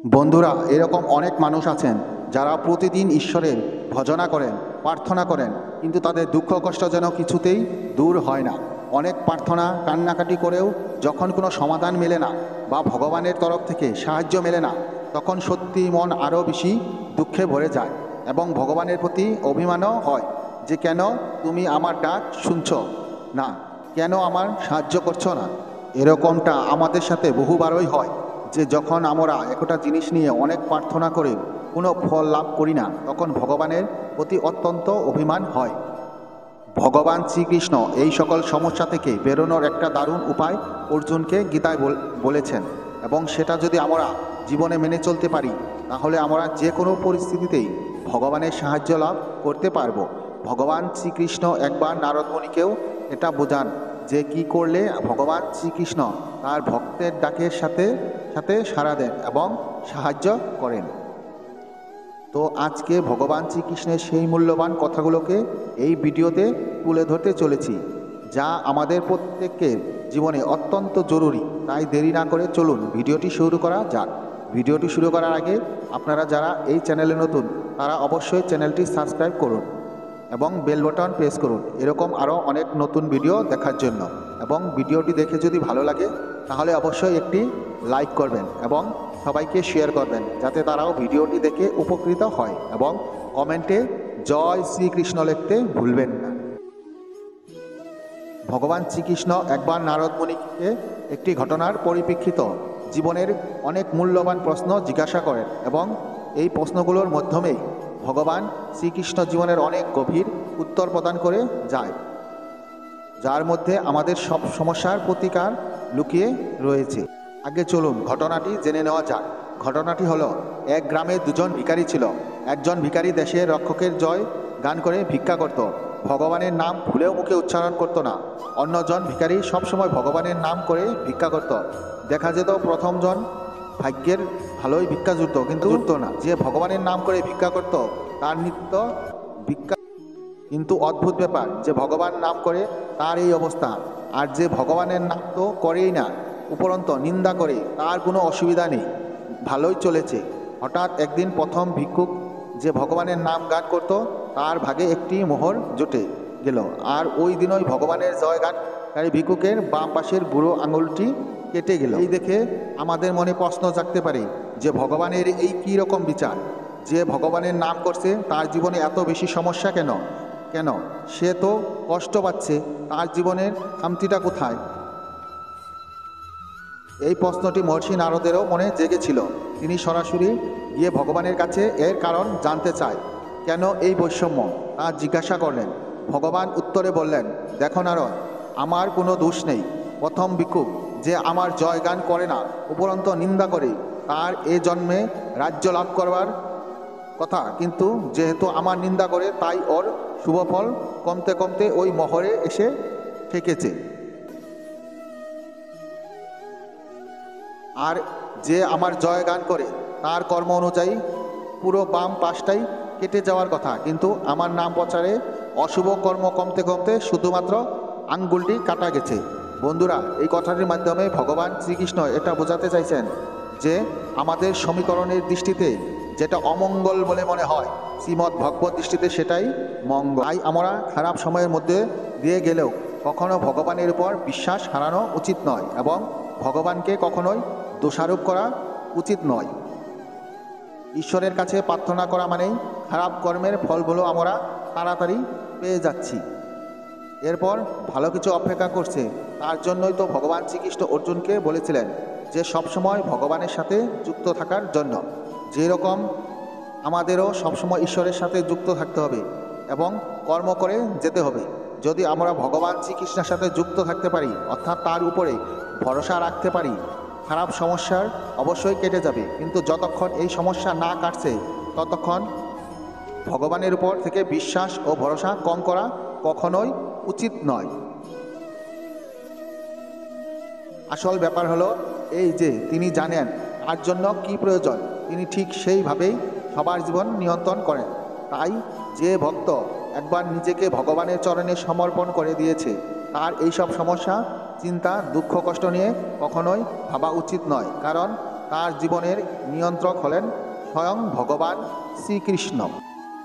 বন্ধুরা, এরকম অনেক মানুষ আছেন যারা প্রতিদিন ঈশ্বরের ভজনা করেন, প্রার্থনা করেন, কিন্তু তাদের দুঃখ কষ্ট যেন কিছুতেই দূর হয় না। অনেক প্রার্থনা কান্নাকাটি করেও যখন কোনো সমাধান মেলে না বা ভগবানের তরফ থেকে সাহায্য মেলে না, তখন সত্যি মন আরও বেশি দুঃখে ভরে যায় এবং ভগবানের প্রতি অভিমানও হয় যে কেন তুমি আমার ডাক শুনছ না, কেন আমার সাহায্য করছো না। এরকমটা আমাদের সাথে বহুবারই হয় যে যখন আমরা একটা জিনিস নিয়ে অনেক প্রার্থনা করে কোনো ফল লাভ করি না, তখন ভগবানের প্রতি অত্যন্ত অভিমান হয়। ভগবান শ্রীকৃষ্ণ এই সকল সমস্যা থেকে বেরোনোর একটা দারুণ উপায় অর্জুনকে গীতায় বলেছেন, এবং সেটা যদি আমরা জীবনে মেনে চলতে পারি, তাহলে আমরা যে কোনো পরিস্থিতিতেই ভগবানের সাহায্য লাভ করতে পারবো। ভগবান শ্রীকৃষ্ণ একবার নারদ মুনিকেও এটা বোঝান যে কি করলে ভগবান শ্রীকৃষ্ণ তার ভক্তের ডাকের সাথে সাথে সাড়া দেন এবং সাহায্য করেন। তো আজকে ভগবান শ্রীকৃষ্ণের সেই মূল্যবান কথাগুলোকে এই ভিডিওতে তুলে ধরতে চলেছি, যা আমাদের প্রত্যেকের জীবনে অত্যন্ত জরুরি। তাই দেরি না করে চলুন ভিডিওটি শুরু করা যাক। ভিডিওটি শুরু করার আগে আপনারা যারা এই চ্যানেলে নতুন, তারা অবশ্যই চ্যানেলটি সাবস্ক্রাইব করুন এবং বেল বাটন প্রেস করুন এরকম আরও অনেক নতুন ভিডিও দেখার জন্য। এবং ভিডিওটি দেখে যদি ভালো লাগে তাহলে অবশ্যই একটি লাইক করবেন এবং সবাইকে শেয়ার করবেন, যাতে তারাও ভিডিওটি দেখে উপকৃত হয়, এবং কমেন্টে জয় শ্রীকৃষ্ণ লিখতে ভুলবেন না। ভগবান শ্রীকৃষ্ণ একবার নারদ মুনিকে একটি ঘটনার পরিপ্রেক্ষিত জীবনের অনেক মূল্যবান প্রশ্ন জিজ্ঞাসা করেন, এবং এই প্রশ্নগুলোর মাধ্যমেই ভগবান শ্রীকৃষ্ণ জীবনের অনেক গভীর উত্তর প্রদান করে যায়, যার মধ্যে আমাদের সব সমস্যার প্রতিকার লুকিয়ে রয়েছে। আগে চলুন ঘটনাটি জেনে নেওয়া যাক। ঘটনাটি হলো, এক গ্রামে দুজন ভিখারি ছিল। একজন ভিখারি দেশের রক্ষকের জয় গান করে ভিক্ষা করত, ভগবানের নাম ভুলেও মুখে উচ্চারণ করত না। অন্যজন ভিখারি সবসময় ভগবানের নাম করে ভিক্ষা করত। দেখা যেত প্রথমজন ভাগ্যের ভালোই ভিক্ষা জুটত, কিন্তু জুটত না। যে ভগবানের নাম করে ভিক্ষা করত তার নিত্য ভিক্ষা, কিন্তু অদ্ভুত ব্যাপার যে ভগবান নাম করে তার এই অবস্থা, আর যে ভগবানের নাম তো করেই না, উপরন্ত নিন্দা করে, তার কোনো অসুবিধা নেই, ভালোই চলেছে। হঠাৎ একদিন প্রথম ভিক্ষুক যে ভগবানের নাম গান করত, তার ভাগে একটি মোহর জুটে গেল, আর ওই দিনই ভগবানের জয় গানকারী ভিক্ষুকের বাম পাশের বুড়ো আঙুলটি কেটে গেল। এই দেখে আমাদের মনে প্রশ্ন জাগতে পারে যে ভগবানের এই কী রকম বিচার, যে ভগবানের নাম করছে তার জীবনে এত বেশি সমস্যা কেন? সে তো কষ্ট পাচ্ছে, তার জীবনের খামতিটা কোথায়? এই প্রশ্নটি মহর্ষি নারদেরও মনে জেগেছিল। তিনি সরাসরি গিয়ে ভগবানের কাছে এর কারণ জানতে চায়, কেন এই বৈষম্য, তা জিজ্ঞাসা করলেন। ভগবান উত্তরে বললেন, দেখো নারদ, আমার কোনো দোষ নেই। প্রথম ভিক্ষুক যে আমার জয়গান করে না, উপরন্ত নিন্দা করে, তার এ জন্মে রাজ্য লাভ করবার কথা, কিন্তু যেহেতু আমার নিন্দা করে, তাই ওর শুভফল কমতে কমতে ওই মহরে এসে ঠেকেছে। আর যে আমার জয় গান করে, তার কর্ম অনুযায়ী পুরো বাম পাশটাই কেটে যাওয়ার কথা, কিন্তু আমার নাম প্রচারে অশুভ কর্ম কমতে কমতে শুধুমাত্র আঙ্গুলটি কাটা গেছে। বন্ধুরা, এই কথাটির মাধ্যমে ভগবান শ্রীকৃষ্ণ এটা বোঝাতে চাইছেন যে আমাদের সমীকরণের দৃষ্টিতে যেটা অমঙ্গল বলে মনে হয়, শ্রীমদ্ ভগবত দৃষ্টিতে সেটাই মঙ্গল। তাই আমরা খারাপ সময়ের মধ্যে দিয়ে গেলেও কখনো ভগবানের উপর বিশ্বাস হারানো উচিত নয়, এবং ভগবানকে কখনোই দোষারোপ করা উচিত নয়। ঈশ্বরের কাছে প্রার্থনা করা মানেই খারাপ কর্মের ফলগুলো আমরা তাড়াতাড়ি পেয়ে যাচ্ছি, এরপর ভালো কিছু অপেক্ষা করছে। তার জন্যই তো ভগবান শ্রীকৃষ্ণ অর্জুনকে বলেছিলেন যে সবসময় ভগবানের সাথে যুক্ত থাকার জন্য। যেরকম আমাদেরও সবসময় ঈশ্বরের সাথে যুক্ত থাকতে হবে এবং কর্ম করে যেতে হবে। যদি আমরা ভগবান শ্রীকৃষ্ণের সাথে যুক্ত থাকতে পারি, অর্থাৎ তার উপরে ভরসা রাখতে পারি, খারাপ সমস্যার অবশ্যই কেটে যাবে। কিন্তু যতক্ষণ এই সমস্যা না কাটছে, ততক্ষণ ভগবানের উপর থেকে বিশ্বাস ও ভরসা কম করা কখনোই উচিত নয়। আসল ব্যাপার হলো এই যে তিনি জানেন তার জন্য কি প্রয়োজন, তিনি ঠিক সেইভাবেই সবার জীবন নিয়ন্ত্রণ করেন। তাই যে ভক্ত একবার নিজেকে ভগবানের চরণে সমর্পণ করে দিয়েছে, তার এইসব সমস্যা, চিন্তা, দুঃখ, কষ্ট নিয়ে কখনোই ভাবা উচিত নয়, কারণ তার জীবনের নিয়ন্ত্রক হলেন স্বয়ং ভগবান শ্রীকৃষ্ণ।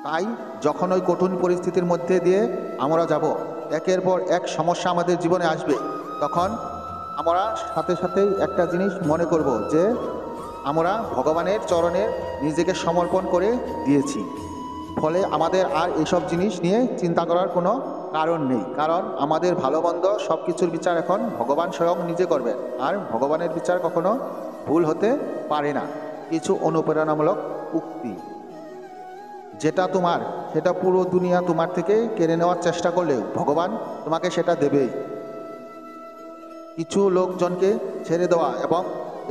তাই যখন ওই কঠিন পরিস্থিতির মধ্যে দিয়ে আমরা যাব, একের পর এক সমস্যা আমাদের জীবনে আসবে, তখন আমরা সাথে সাথেই একটা জিনিস মনে করব যে আমরা ভগবানের চরণে নিজেকে সমর্পণ করে দিয়েছি। ফলে আমাদের আর এসব জিনিস নিয়ে চিন্তা করার কোনো কারণ নেই, কারণ আমাদের ভালো মন্দ সব কিছুর বিচার এখন ভগবান স্বয়ং নিজে করবেন। আর ভগবানের বিচার কখনো ভুল হতে পারে না। কিছু অনুপ্রেরণামূলক উক্তি, যেটা তোমার সেটা পুরো দুনিয়া তোমার থেকে কেড়ে নেওয়ার চেষ্টা করলেও ভগবান তোমাকে সেটা দেবেই। কিছু লোকজনকে ছেড়ে দেওয়া এবং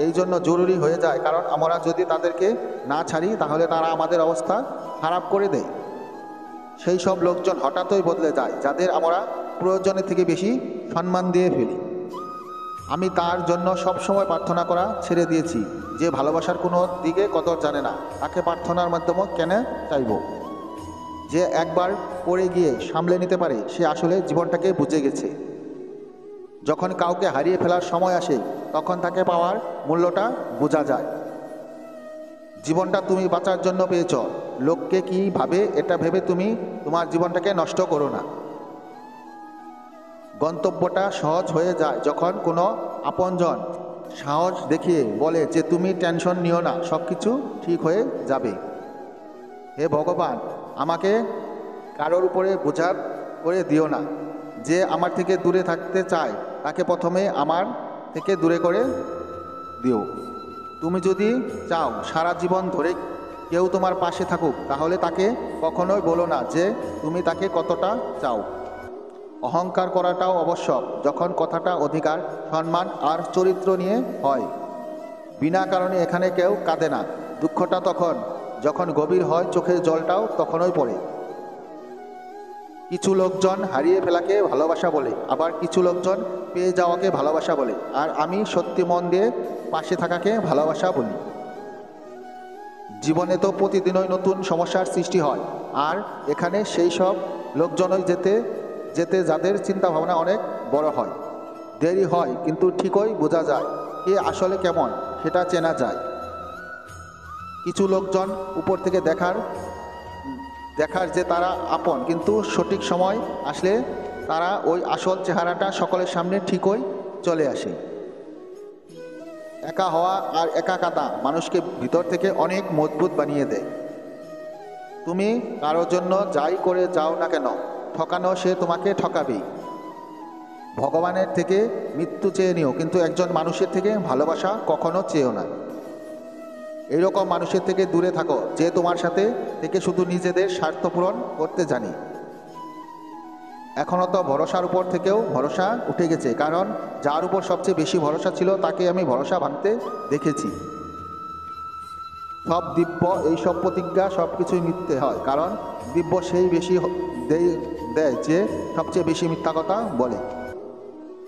এই জন্য জরুরি হয়ে যায়, কারণ আমরা যদি তাদেরকে না ছাড়ি তাহলে তারা আমাদের অবস্থা খারাপ করে দেয়। সেই সব লোকজন হঠাৎই বদলে যায় যাদের আমরা প্রয়োজনের থেকে বেশি সম্মান দিয়ে ফেলি। আমি তার জন্য সবসময় প্রার্থনা করা ছেড়ে দিয়েছি। যে ভালোবাসার কোনো দিকে কদর জানে না, তাকে প্রার্থনার মাধ্যমে কেন চাইব? যে একবার পড়ে গিয়ে সামলে নিতে পারে, সে আসলে জীবনটাকে বুঝে গেছে। যখন কাউকে হারিয়ে ফেলার সময় আসে, তখন তাকে পাওয়ার মূল্যটা বোঝা যায়। জীবনটা তুমি বাঁচার জন্য পেয়েছ, লোককে কি ভাবে এটা ভেবে তুমি তোমার জীবনটাকে নষ্ট করো না। গন্তব্যটা সহজ হয়ে যায় যখন কোনো আপনজন সাহস দেখিয়ে বলে যে তুমি টেনশন নিও না, সব কিছু ঠিক হয়ে যাবে। হে ভগবান, আমাকে কারোর উপরে বোঝা করে দিও না। যে আমার থেকে দূরে থাকতে চায় তাকে প্রথমে আমার থেকে দূরে করে দিও। তুমি যদি চাও সারা জীবন ধরে কেউ তোমার পাশে থাকুক, তাহলে তাকে কখনোই বলো না যে তুমি তাকে কতটা চাও। অহংকার করাটাও আবশ্যক যখন কথাটা অধিকার, সম্মান আর চরিত্র নিয়ে হয়। বিনা কারণে এখানে কেউ কাঁদে না। দুঃখটা তখন যখন গভীর হয়, চোখের জলটাও তখনই পড়ে। কিছু লোকজন হারিয়ে ফেলাকে ভালোবাসা বলে, আবার কিছু লোকজন পেয়ে যাওয়াকে ভালোবাসা বলে, আর আমি সত্যি মন দিয়ে পাশে থাকাকে ভালোবাসা বলি। জীবনে তো প্রতিদিনই নতুন সমস্যার সৃষ্টি হয়, আর এখানে সেই সব লোকজনই যেতে যেতে যাদের চিন্তা ভাবনা অনেক বড় হয়। দেরি হয় কিন্তু ঠিকই বোঝা যায় কে আসলে কেমন, সেটা চেনা যায়। কিছু লোকজন উপর থেকে দেখার যে তারা আপন, কিন্তু সঠিক সময় আসলে তারা ওই আসল চেহারাটা সকলের সামনে ঠিকই চলে আসে। একা হওয়া আর একা কাঁদা মানুষকে ভিতর থেকে অনেক মজবুত বানিয়ে দেয়। তুমি কারোর জন্য যাই করে যাও না কেন, ঠকানো সে তোমাকে ঠকাবেই। ভগবানের থেকে মৃত্যু চেয়ে নিও, কিন্তু একজন মানুষের থেকে ভালোবাসা কখনো চেয়েও না। এইরকম মানুষের থেকে দূরে থাকো যে তোমার সাথে থেকে শুধু নিজেদের স্বার্থ পূরণ করতে জানি। এখনও তো ভরসার উপর থেকেও ভরসা উঠে গেছে, কারণ যার উপর সবচেয়ে বেশি ভরসা ছিল তাকে আমি ভরসা ভাঙতে দেখেছি। সব দিব্য এইসব প্রতিজ্ঞা সব কিছুই মিথ্যে হয়, কারণ দিব্য সেই বেশি দেয় যে সবচেয়ে বেশি মিথ্যা কথা বলে।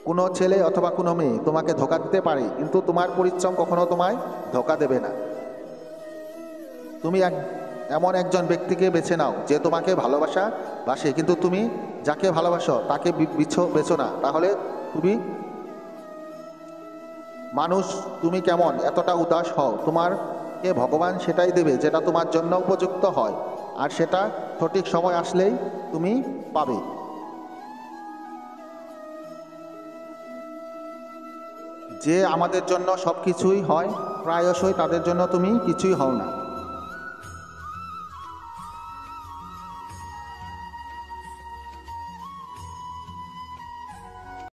কোনো ছেলে অথবা কোনো মেয়ে তোমাকে ধোঁকা দিতে পারে, কিন্তু তোমার পরিশ্রম কখনো তোমায় ধোঁকা দেবে না। তুমি এমন একজন ব্যক্তিকে বেছে নাও যে তোমাকে ভালোবাসে, কিন্তু তুমি যাকে ভালোবাসো তাকে বেছো না, তাহলে তুমি মানুষ তুমি কেমন এতটা উদাস হও, তোমারকে ভগবান সেটাই দেবে যেটা তোমার জন্য উপযুক্ত হয়, আর সেটা সঠিক সময় আসলেই তুমি পাবে। যে আমাদের জন্য সব কিছুই হয়, প্রায়শই তাদের জন্য তুমি কিছুই হও না।